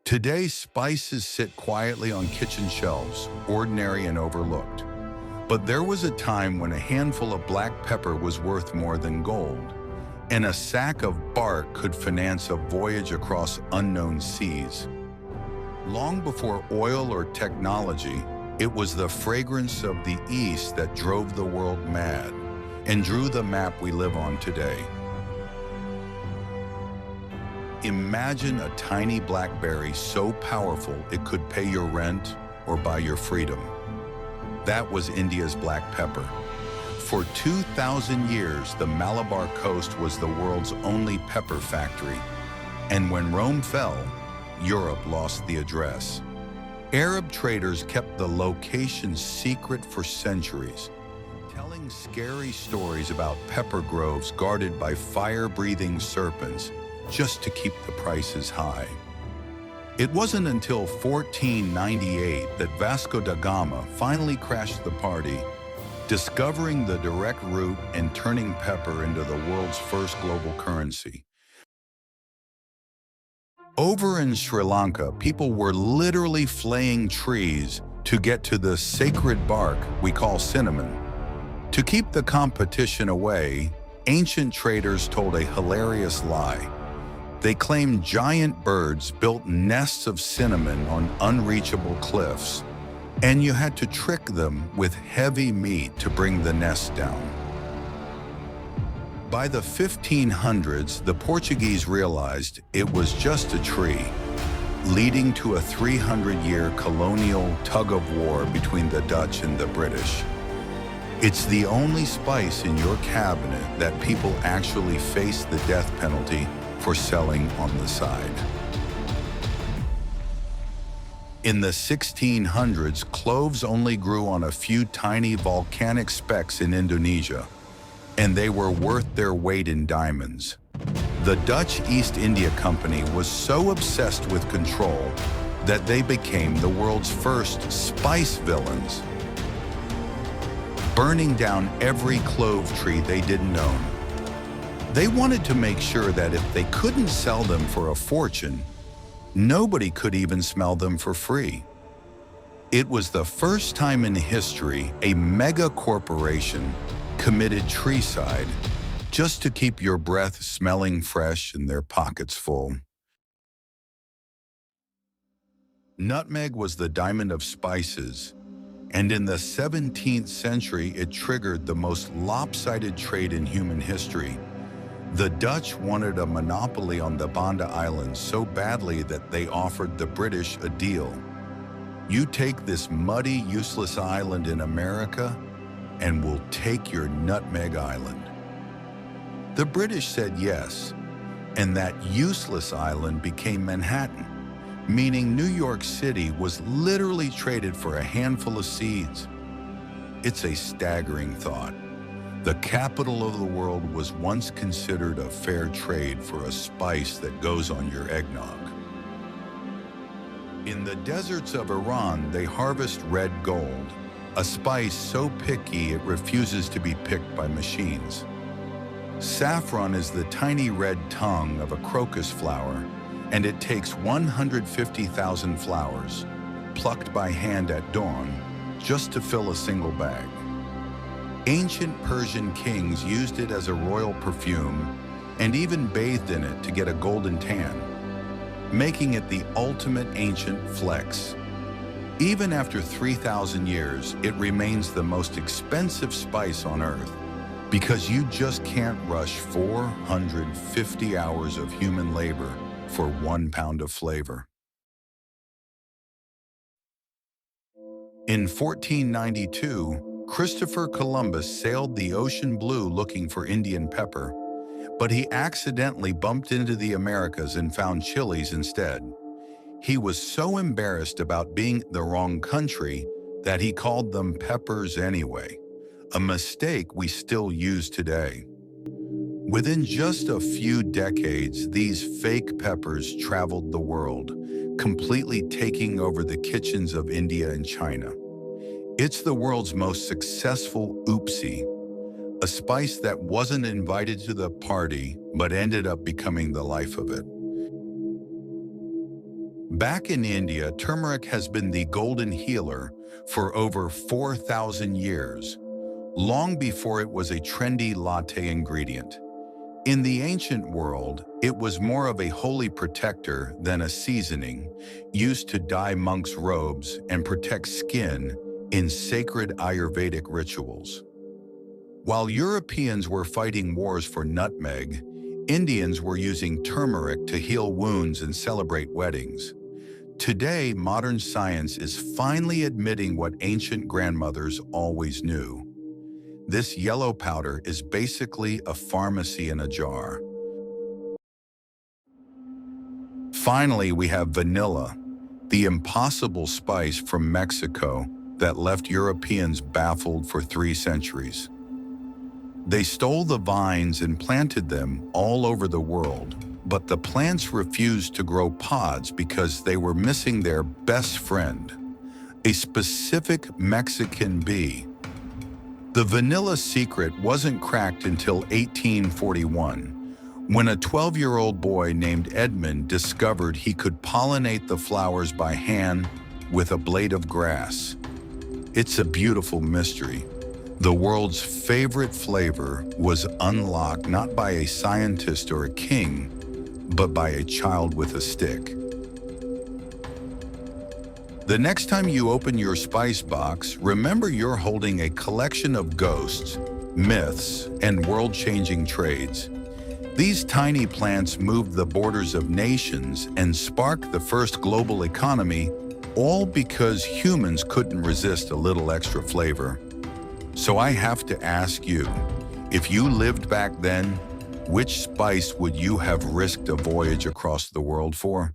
Today, spices sit quietly on kitchen shelves, ordinary and overlooked. But there was a time when a handful of black pepper was worth more than gold, and a sack of bark could finance a voyage across unknown seas. Long before oil or technology, it was the fragrance of the East that drove the world mad and drew the map we live on today. Imagine a tiny blackberry so powerful it could pay your rent or buy your freedom. That was India's black pepper. For 2,000 years, the Malabar coast was the world's only pepper factory. And when Rome fell, Europe lost the address. Arab traders kept the location secret for centuries, telling scary stories about pepper groves guarded by fire-breathing serpents just to keep the prices high. It wasn't until 1498 that Vasco da Gama finally crashed the party, discovering the direct route and turning pepper into the world's first global currency. Over in Sri Lanka, people were literally flaying trees to get to the sacred bark we call cinnamon. To keep the competition away, ancient traders told a hilarious lie. They claimed giant birds built nests of cinnamon on unreachable cliffs, and you had to trick them with heavy meat to bring the nest down. By the 1500s, the Portuguese realized it was just a tree, leading to a 300-year colonial tug-of-war between the Dutch and the British. It's the only spice in your cabinet that people actually face the death penalty for selling on the side. In the 1600s, cloves only grew on a few tiny volcanic specks in Indonesia, and they were worth their weight in diamonds. The Dutch East India Company was so obsessed with control that they became the world's first spice villains, burning down every clove tree they didn't own. They wanted to make sure that if they couldn't sell them for a fortune, nobody could even smell them for free. It was the first time in history a mega corporation committed treecide just to keep your breath smelling fresh and their pockets full. Nutmeg was the diamond of spices, and in the 17th century it triggered the most lopsided trade in human history. The Dutch wanted a monopoly on the Banda Islands so badly that they offered the British a deal. You take this muddy, useless island in America, and we'll take your Nutmeg Island. The British said yes, and that useless island became Manhattan, meaning New York City was literally traded for a handful of seeds. It's a staggering thought. The capital of the world was once considered a fair trade for a spice that goes on your eggnog. In the deserts of Iran, they harvest red gold, a spice so picky it refuses to be picked by machines. Saffron is the tiny red tongue of a crocus flower, and it takes 150,000 flowers, plucked by hand at dawn, just to fill a single bag. Ancient Persian kings used it as a royal perfume and even bathed in it to get a golden tan, making it the ultimate ancient flex. Even after 3,000 years, it remains the most expensive spice on earth because you just can't rush 450 hours of human labor for 1 pound of flavor. In 1492, Christopher Columbus sailed the ocean blue looking for Indian pepper, but he accidentally bumped into the Americas and found chilies instead. He was so embarrassed about being the wrong country that he called them peppers anyway, a mistake we still use today. Within just a few decades, these fake peppers traveled the world, completely taking over the kitchens of India and China. It's the world's most successful oopsie, a spice that wasn't invited to the party but ended up becoming the life of it. Back in India, turmeric has been the golden healer for over 4,000 years, long before it was a trendy latte ingredient. In the ancient world, it was more of a holy protector than a seasoning, used to dye monks' robes and protect skin in sacred Ayurvedic rituals. While Europeans were fighting wars for nutmeg, Indians were using turmeric to heal wounds and celebrate weddings. Today, modern science is finally admitting what ancient grandmothers always knew. This yellow powder is basically a pharmacy in a jar. Finally, we have vanilla, the impossible spice from Mexico that left Europeans baffled for 3 centuries. They stole the vines and planted them all over the world, but the plants refused to grow pods because they were missing their best friend, a specific Mexican bee. The vanilla secret wasn't cracked until 1841, when a 12-year-old boy named Edmund discovered he could pollinate the flowers by hand with a blade of grass. It's a beautiful mystery. The world's favorite flavor was unlocked not by a scientist or a king, but by a child with a stick. The next time you open your spice box, remember you're holding a collection of ghosts, myths, and world-changing trades. These tiny plants moved the borders of nations and sparked the first global economy, all because humans couldn't resist a little extra flavor. So I have to ask you, if you lived back then, which spice would you have risked a voyage across the world for?